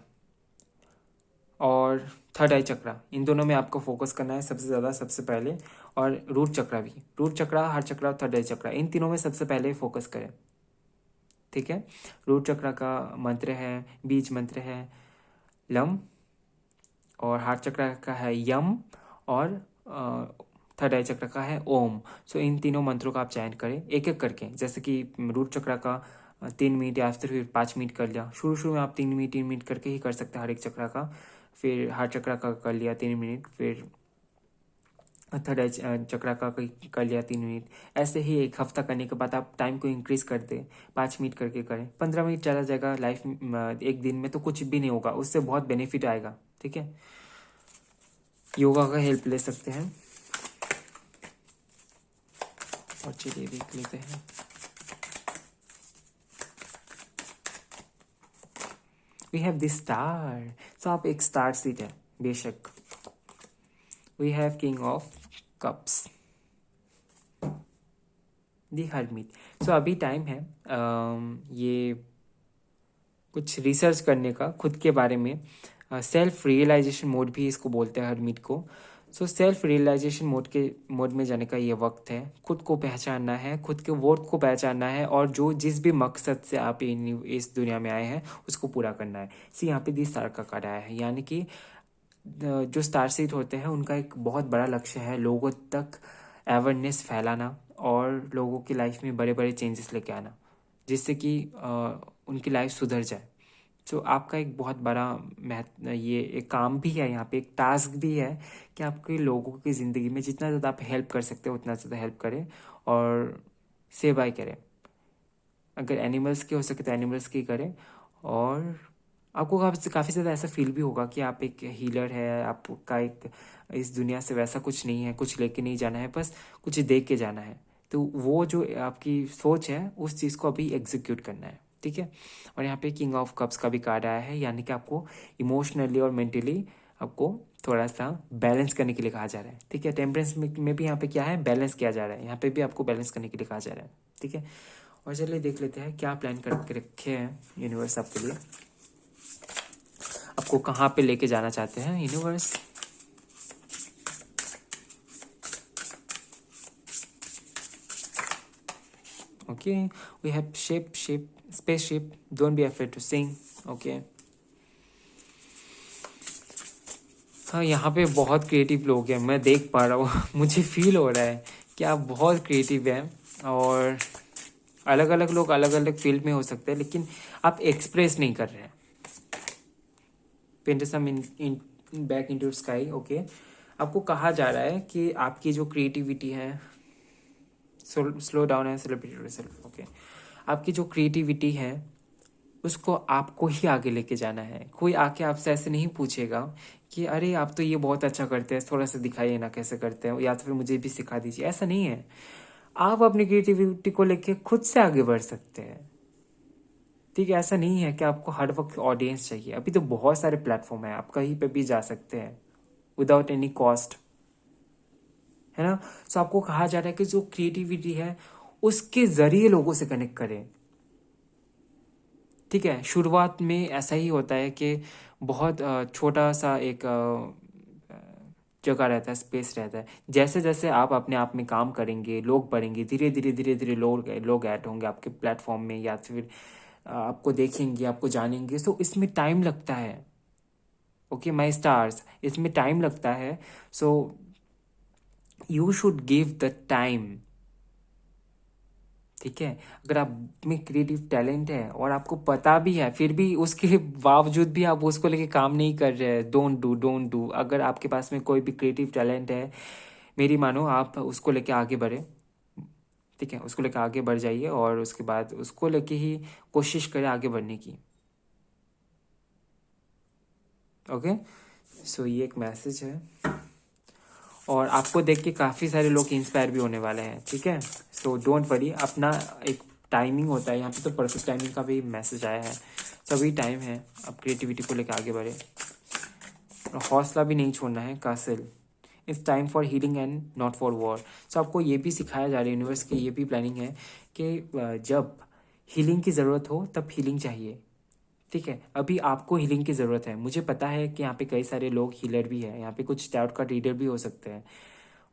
और थर्ड आई चक्रा, इन दोनों में आपको फोकस करना है सबसे ज़्यादा, सबसे पहले। और रूट चक्रा भी, रूट चक्रा, हार्ट चक्रा और थर्ड आई चक्रा, इन तीनों में सबसे पहले फोकस करें। ठीक है, रूट चक्रा का मंत्र है, बीज मंत्र है लम, और हार्ट चक्र का है यम, और थर्ड आई चक्र का है ओम। सो इन तीनों मंत्रों का आप चयन करें एक एक करके। जैसे कि रूट चक्र का 3 मिनट या फिर 5 मिनट कर लिया, शुरू में आप 3 मिनट करके ही कर सकते हैं हर एक चक्र का। फिर हार्ट चक्र का कर लिया 3 मिनट, फिर थर्ड आई चक्र का कर लिया 3 मिनट। ऐसे ही एक हफ्ता करने के बाद आप टाइम को इंक्रीज कर दें, 5 मिनट करके करें। 15 मिनट चला जाएगा लाइफ एक दिन में, तो कुछ भी नहीं होगा, उससे बहुत बेनिफिट आएगा। ठीक है, योगा का हेल्प ले सकते हैं। और चलिए देख लेते हैं। We have this star. So आप एक स्टार सीट है बेशक। We have king of cups, the hermit. So अभी टाइम है ये कुछ रिसर्च करने का खुद के बारे में। सेल्फ रियलाइजेशन मोड भी इसको बोलते हैं हर्मिट को। सो सेल्फ रियलाइजेशन मोड में जाने का ये वक्त है। खुद को पहचानना है, खुद के वर्थ को पहचानना है, और जो जिस भी मकसद से आप इस दुनिया में आए हैं उसको पूरा करना है। सी यहाँ पे 10 स्टार का कार्ड आया है, यानी कि जो स्टार सीड होते हैं उनका एक बहुत बड़ा लक्ष्य है लोगों तक अवेयरनेस फैलाना और लोगों की लाइफ में बड़े बड़े चेंजेस लेके आना, जिससे कि उनकी लाइफ सुधर जाए। तो आपका एक बहुत बड़ा महत्व, ये एक काम भी है, यहाँ पे एक टास्क भी है कि आपके लोगों की ज़िंदगी में जितना ज़्यादा आप हेल्प कर सकते हो उतना ज़्यादा हेल्प करें और सेवाएं करें। अगर एनिमल्स की हो सके तो एनिमल्स की करें। और आपको काफ़ी ज़्यादा ऐसा फील भी होगा कि आप एक हीलर है, आपका एक इस दुनिया से वैसा कुछ नहीं है, कुछ लेके नहीं जाना है, बस कुछ देख के जाना है। तो वो जो आपकी सोच है उस चीज़ को अभी एग्जीक्यूट करना है, ठीक है। और यहाँ पे किंग ऑफ कप्स का भी कार्ड आया है, यानी कि आपको इमोशनली और मेंटली आपको थोड़ा सा बैलेंस करने के लिए कहा जा रहा है, ठीक है। टेम्परेंस में भी यहाँ पे क्या है, बैलेंस किया जा रहा है, यहाँ पे भी आपको बैलेंस करने के लिए कहा जा रहा है, ठीक है। और चलिए देख लेते हैं क्या प्लान करके रखे हैं यूनिवर्स आपके लिए, आपको कहाँ पे लेके जाना चाहते हैं universe. Okay, we have ship spaceship, don't be afraid to sing. Okay, हाँ यहाँ पे बहुत क्रिएटिव लोग हैं, मैं देख पा रहा हूँ मुझे फील हो रहा है कि आप बहुत क्रिएटिव हैं, और अलग अलग लोग अलग अलग फील्ड में हो सकते हैं, लेकिन आप एक्सप्रेस नहीं कर रहे हैं। Paint some in back into sky. Okay, आपको कहा जा रहा है कि आपकी जो क्रिएटिविटी है, slow down and celebrate yourself. Okay, आपकी जो क्रिएटिविटी है उसको आपको ही आगे लेके जाना है। कोई आके आपसे ऐसे नहीं पूछेगा कि अरे आप तो ये बहुत अच्छा करते हैं, थोड़ा सा दिखाइए ना कैसे करते हैं, या तो फिर मुझे भी सिखा दीजिए। ऐसा नहीं है, आप अपनी क्रिएटिविटी को लेके खुद से आगे बढ़ सकते हैं, ठीक है। ऐसा नहीं है कि आपको हर वक्त ऑडियंस चाहिए, अभी तो बहुत सारे प्लेटफॉर्म है, आप कहीं पे भी जा सकते हैं विदाउट एनी कॉस्ट, है ना। सो आपको कहा जा रहा है कि जो क्रिएटिविटी है उसके जरिए लोगों से कनेक्ट करें, ठीक है। शुरुआत में ऐसा ही होता है कि बहुत छोटा सा एक जगह रहता है, स्पेस रहता है। जैसे जैसे आप अपने आप में काम करेंगे, लोग बढ़ेंगे, धीरे धीरे धीरे धीरे लोग ऐड होंगे आपके प्लेटफॉर्म में, या फिर आपको देखेंगे, आपको जानेंगे। सो इसमें टाइम लगता है। ओके माई स्टार्स, इसमें टाइम लगता है। So you should give the time, ठीक है। अगर आप में क्रिएटिव टैलेंट है और आपको पता भी है, फिर भी उसके बावजूद भी आप उसको लेके काम नहीं कर रहे हैं, डोंट डू। अगर आपके पास में कोई भी क्रिएटिव टैलेंट है, मेरी मानो, आप उसको लेके आगे बढ़े, ठीक है। उसको लेके आगे बढ़ जाइए और उसके बाद उसको लेके ही कोशिश करें आगे बढ़ने की। ओके, सो ये एक मैसेज है, और आपको देख के काफ़ी सारे लोग इंस्पायर भी होने वाले हैं, ठीक है। सो डोंट वरी, अपना एक टाइमिंग होता है, यहाँ पे तो परफेक्ट टाइमिंग का भी मैसेज आया है। सभी टाइम है, आप क्रिएटिविटी को लेकर आगे बढ़े और हौसला भी नहीं छोड़ना है। कासिल, it's time for healing and not for war. So आपको ये भी सिखाया जा रहा है, यूनिवर्स की ये भी प्लानिंग है कि जब हीलिंग की ज़रूरत हो तब हीलिंग चाहिए, ठीक है। अभी आपको हीलिंग की ज़रूरत है। मुझे पता है कि यहाँ पे कई सारे लोग हीलर भी हैं, यहाँ पे कुछ टाउट का रीडर भी हो सकते हैं,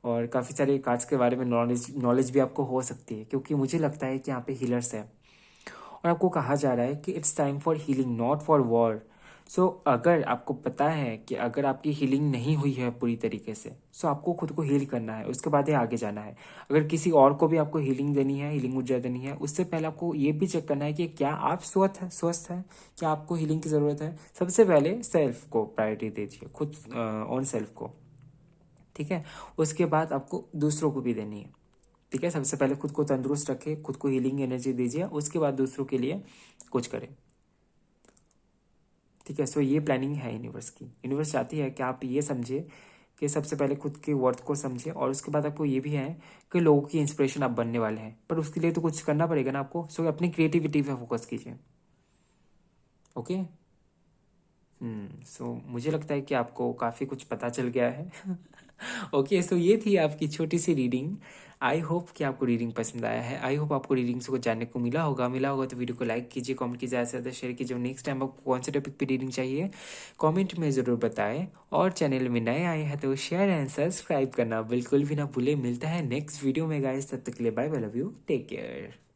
और काफ़ी सारे कार्ड्स के बारे में नॉलेज भी आपको हो सकती है, क्योंकि मुझे लगता है कि यहाँ पे हीलर्स हैं। और आपको कहा जा रहा है कि it's time for healing not for war. So अगर आपको पता है कि अगर आपकी हीलिंग नहीं हुई है पूरी तरीके से, सो आपको खुद को हील करना है, उसके बाद ही आगे जाना है। अगर किसी और को भी आपको हीलिंग देनी है, हीलिंग ऊर्जा देनी है, उससे पहले आपको ये भी चेक करना है कि क्या आप स्वस्थ है, क्या आपको हीलिंग की ज़रूरत है। सबसे पहले सेल्फ को प्रायोरिटी दीजिए, खुद ऑन सेल्फ को, ठीक है। उसके बाद आपको दूसरों को भी देनी है, ठीक है। सबसे पहले खुद को तंदुरुस्त रखें, खुद को हीलिंग एनर्जी दीजिए, उसके बाद दूसरों के लिए कुछ करें, ठीक है। सो ये प्लानिंग है यूनिवर्स की। यूनिवर्स चाहती है कि आप ये समझे कि सबसे पहले खुद के वर्थ को समझे, और उसके बाद आपको ये भी है कि लोगों की इंस्पिरेशन आप बनने वाले हैं, पर उसके लिए तो कुछ करना पड़ेगा ना आपको। सो अपनी क्रिएटिविटी पे फोकस कीजिए, ओके। सो मुझे लगता है कि आपको काफ़ी कुछ पता चल गया है। ओके, सो ये थी आपकी छोटी सी रीडिंग। आई होप कि आपको रीडिंग पसंद आया है। आई होप आपको रीडिंग से कुछ जानने को मिला होगा तो वीडियो को लाइक कीजिए, कमेंट कीजिए, ज़्यादा से ज़्यादा शेयर कीजिए। नेक्स्ट टाइम आपको कौन से टॉपिक पे रीडिंग चाहिए कमेंट में ज़रूर बताएं। और चैनल में नए आए हैं तो शेयर एंड सब्सक्राइब करना बिल्कुल भी ना भूले। मिलता है नेक्स्ट वीडियो में गाइस, तब तक के लिए bye bye, love you, take care.